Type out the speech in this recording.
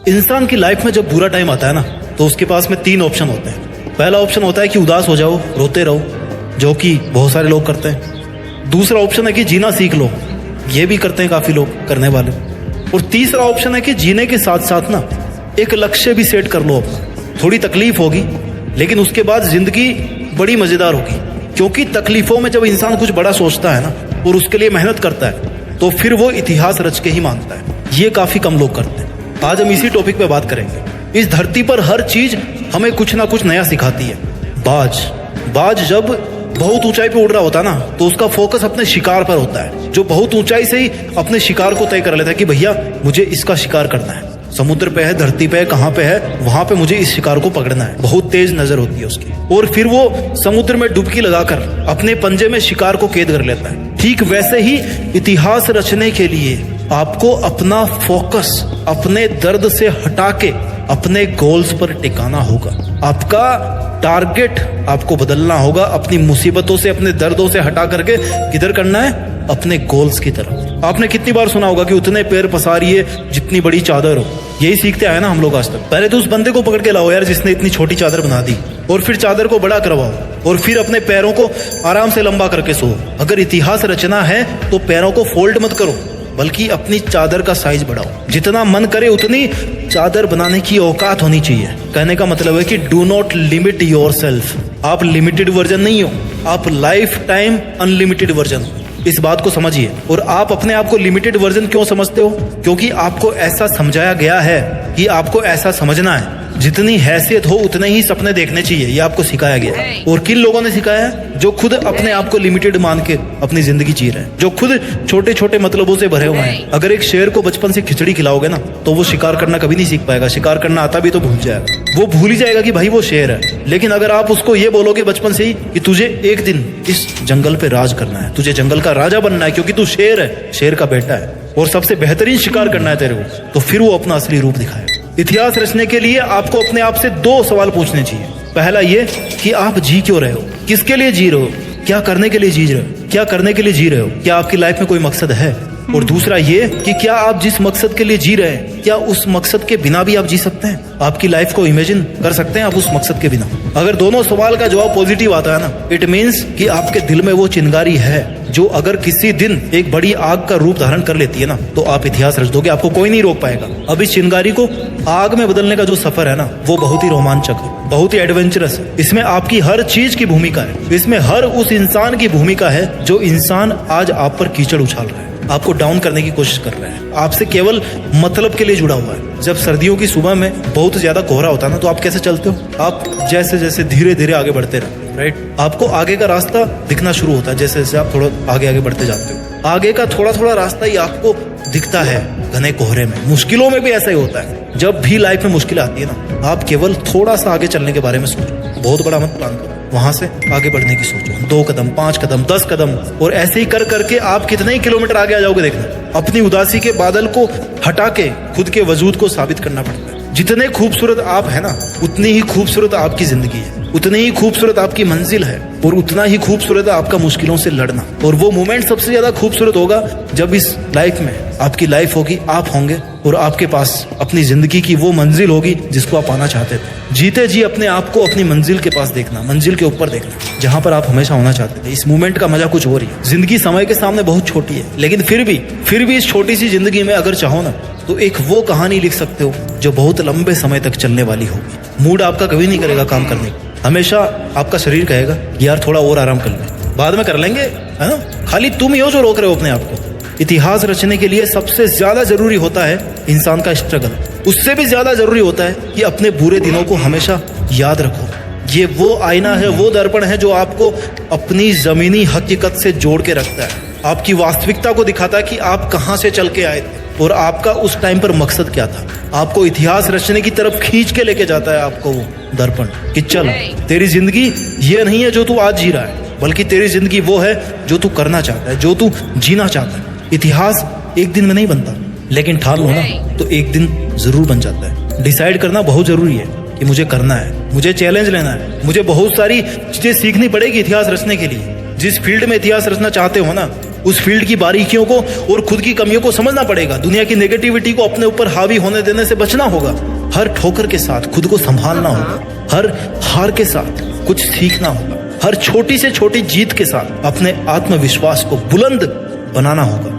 इंसान की लाइफ में जब बुरा टाइम आता है ना, तो उसके पास में 3 ऑप्शन होते हैं। पहला ऑप्शन होता है कि उदास हो जाओ, रोते रहो, जो कि बहुत सारे लोग करते हैं। दूसरा ऑप्शन है कि जीना सीख लो, ये भी करते हैं काफी लोग करने वाले। और तीसरा ऑप्शन है कि जीने के साथ साथ ना एक लक्ष्य भी सेट कर लो अपना। थोड़ी तकलीफ होगी, लेकिन उसके बाद जिंदगी बड़ी मजेदार होगी, क्योंकि तकलीफों में जब इंसान कुछ बड़ा सोचता है ना और उसके लिए मेहनत करता है, तो फिर वो इतिहास रच के ही मानता है। ये काफी कम लोग करते हैं। आज हम इसी टॉपिक पे बात करेंगे। इस धरती पर हर चीज हमें कुछ ना कुछ नया सिखाती है। बाज जब बहुत ऊंचाई पे उड़ रहा होता है ना, तो उसका फोकस अपने शिकार पर होता है। जो बहुत ऊंचाई से ही अपने शिकार को तय कर लेता है कि भैया मुझे इसका शिकार करना है। समुद्र पे है, धरती पे है, कहाँ पे है, वहां पे मुझे इस शिकार को पकड़ना है। बहुत तेज नजर होती है उसकी, और फिर वो समुद्र में डुबकी लगाकर अपने पंजे में शिकार को कैद कर लेता है। ठीक वैसे ही इतिहास रचने के लिए आपको अपना फोकस अपने दर्द से हटा के अपने गोल्स पर टिकाना होगा। आपका टारगेट आपको बदलना होगा। अपनी मुसीबतों से, अपने दर्दों से हटा करके किधर करना है? अपने गोल्स की तरफ। आपने कितनी बार सुना होगा कि उतने पैर पसारिए जितनी बड़ी चादर हो। यही सीखते आए ना हम लोग आज तक। पहले तो उस बंदे को पकड़ के लाओ यार जिसने इतनी छोटी चादर बना दी, और फिर चादर को बड़ा करवाओ, और फिर अपने पैरों को आराम से लंबा करके सो। अगर इतिहास रचना है तो पैरों को फोल्ड मत करो, बल्कि अपनी चादर का साइज बढ़ाओ। जितना मन करे उतनी चादर बनाने की औकात होनी चाहिए। कहने का मतलब है कि डू नॉट लिमिट योरसेल्फ। आप लिमिटेड वर्जन नहीं हो, आप लाइफ टाइम अनलिमिटेड वर्जन हो। इस बात को समझिए। और आप अपने आप को लिमिटेड वर्जन क्यों समझते हो? क्योंकि आपको ऐसा समझाया गया है कि आपको ऐसा समझना है। जितनी हैसियत हो उतने ही सपने देखने चाहिए, ये आपको सिखाया गया है। और किन लोगों ने सिखाया है? जो खुद अपने आप को लिमिटेड मान के अपनी जिंदगी जी रहे हैं, जो खुद छोटे छोटे मतलबों से भरे हुए हैं। अगर एक शेर को बचपन से खिचड़ी खिलाओगे ना, तो वो शिकार करना कभी नहीं सीख पाएगा। शिकार करना आता भी तो भूल जाएगा। वो भूल ही जाएगा कि भाई वो शेर है। लेकिन अगर आप उसको ये बोलोगे बचपन से ही कि तुझे एक दिन इस जंगल पे राज करना है, तुझे जंगल का राजा बनना है, क्योंकि तू शेर है, शेर का बेटा है, और सबसे बेहतरीन शिकार करना है तेरे को, तो फिर वो अपना असली रूप दिखाएगा। इतिहास रचने के लिए आपको अपने आप से 2 सवाल पूछने चाहिए। पहला ये कि आप जी क्यों रहे हो, किसके लिए जी रहे हो, क्या करने के लिए जी रहे हो, क्या करने के लिए जी रहे हो, क्या आपकी लाइफ में कोई मकसद है। और दूसरा ये कि क्या आप जिस मकसद के लिए जी रहे हैं, क्या उस मकसद के बिना भी आप जी सकते हैं? आपकी लाइफ को इमेजिन कर सकते हैं आप उस मकसद के बिना? अगर दोनों सवाल का जवाब पॉजिटिव आता है ना, इट मीन्स कि आपके दिल में वो चिंगारी है जो अगर किसी दिन एक बड़ी आग का रूप धारण कर लेती है ना, तो आप इतिहास रच दोगे। आपको कोई नहीं रोक पाएगा। अब इस चिंगारी को आग में बदलने का जो सफर है ना, वो बहुत ही रोमांचक है, बहुत ही एडवेंचरस है। इसमें आपकी हर चीज की भूमिका है। इसमें हर उस इंसान की भूमिका है जो इंसान आज आप पर कीचड़ उछाल रहा है, आपको डाउन करने की कोशिश कर रहा है, आपसे केवल मतलब के लिए जुड़ा हुआ है। जब सर्दियों की सुबह में बहुत ज्यादा कोहरा होता है ना, तो आप कैसे चलते हो? आप जैसे जैसे धीरे धीरे आगे बढ़ते रहो, राइट? आपको आगे का रास्ता दिखना शुरू होता है जैसे जैसे आप थोड़ा आगे बढ़ते जाते हो। आगे का थोड़ा थोड़ा रास्ता ही आपको दिखता है घने कोहरे में। मुश्किलों में भी ऐसा ही होता है। जब भी लाइफ में मुश्किल आती है ना, आप केवल थोड़ा सा आगे चलने के बारे में सोचो, बहुत बड़ा मत प्लान करो, वहां से आगे बढ़ने की सोचो। 2 कदम, 5 कदम, 10 कदम, और ऐसे ही कर करके आप कितने ही किलोमीटर आगे आ जाओगे। देखना, अपनी उदासी के बादल को हटा के खुद के वजूद को साबित करना पड़ता है। जितने खूबसूरत आप है ना, उतनी ही खूबसूरत आपकी जिंदगी है, उतनी ही खूबसूरत आपकी मंजिल है, और उतना ही खूबसूरत है आपका मुश्किलों से लड़ना। और वो मोमेंट सबसे ज्यादा खूबसूरत होगा जब इस लाइफ में आपकी लाइफ होगी, आप होंगे, और आपके पास अपनी जिंदगी की वो मंजिल होगी जिसको आप पाना चाहते थे। जीते जी अपने आप को अपनी मंजिल के पास देखना, मंजिल के ऊपर देखना, जहां पर आप हमेशा होना चाहते थे। इस मोमेंट का मजा कुछ और ही है। जिंदगी समय के सामने बहुत छोटी है, लेकिन फिर भी इस छोटी सी जिंदगी में अगर चाहो ना, तो एक वो कहानी लिख सकते हो जो बहुत लंबे समय तक चलने वाली होगी। मूड आपका कभी नहीं करेगा काम करने का। हमेशा आपका शरीर कहेगा यार थोड़ा और आराम कर ले, बाद में कर लेंगे, है ना? खाली तुम ही हो जो रोक रहे हो अपने आप को। इतिहास रचने के लिए सबसे ज्यादा जरूरी होता है इंसान का स्ट्रगल। उससे भी ज्यादा जरूरी होता है कि अपने बुरे दिनों को हमेशा याद रखो। ये वो आईना है, वो दर्पण है जो आपको अपनी जमीनी हकीकत से जोड़ के रखता है, आपकी वास्तविकता को दिखाता है कि आप कहाँ से चल के आए थे और आपका उस टाइम पर मकसद क्या था। आपको इतिहास रचने की तरफ खींच के लेके जाता है आपको वो दर्पण कि चल, तेरी जिंदगी ये नहीं है जो तू आज जी रहा है, बल्कि तेरी जिंदगी वो है जो तू करना चाहता है, जो तू जीना चाहता है। इतिहास एक दिन में नहीं बनता, लेकिन ठान लो ना तो एक दिन जरूर बन जाता है। डिसाइड करना बहुत जरूरी है कि मुझे करना है, मुझे चैलेंज लेना है, मुझे बहुत सारी चीजें सीखनी पड़ेगी इतिहास रचने के लिए। जिस फील्ड में इतिहास रचना चाहते हो ना, उस फील्ड की बारीकियों को और खुद की कमियों को समझना पड़ेगा। दुनिया की नेगेटिविटी को अपने ऊपर हावी होने देने से बचना होगा। हर ठोकर के साथ खुद को संभालना होगा। हर हार के साथ कुछ सीखना होगा। हर छोटी से छोटी जीत के साथ अपने आत्मविश्वास को बुलंद बनाना होगा।